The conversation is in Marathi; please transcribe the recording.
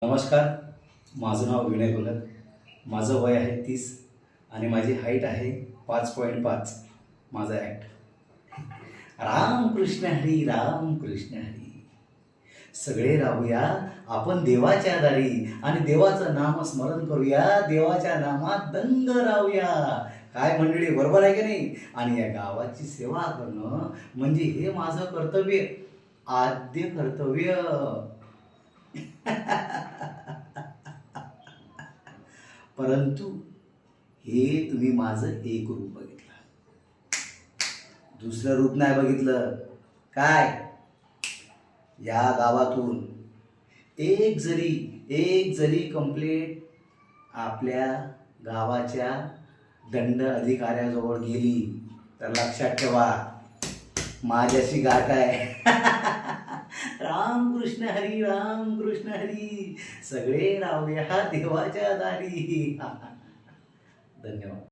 नमस्कार, माझं नाव विनय भगत. माझं वय आहे 30 आणि माझी हाईट आहे 5.5. माझा ॲक्ट राम कृष्ण हरी, राम कृष्ण हरी. सगळे राहूया आपण देवाच्या दारी आणि देवाचं नाम स्मरण करूया, देवाच्या नामात दंग राहूया. काय मंडळी, बरोबर आहे की नाही? आणि या गावाची सेवा करणं म्हणजे हे माझं कर्तव्य, आद्य कर्तव्य. परंतु हे तुम्ही माझं एक रूप बघितलं, दुसरं रूप नाही बघितलं. काय? या गावातून एक जरी कंप्लेंट आपल्या गावाच्या दंड अधिकाऱ्याजवळ गेली तर लक्षात ठेवा, माझ्याशी गाठ आहे. राम कृष्ण हरी, राम कृष्ण हरी. सगळे राहूया देवाच्या दारी. धन्यवाद.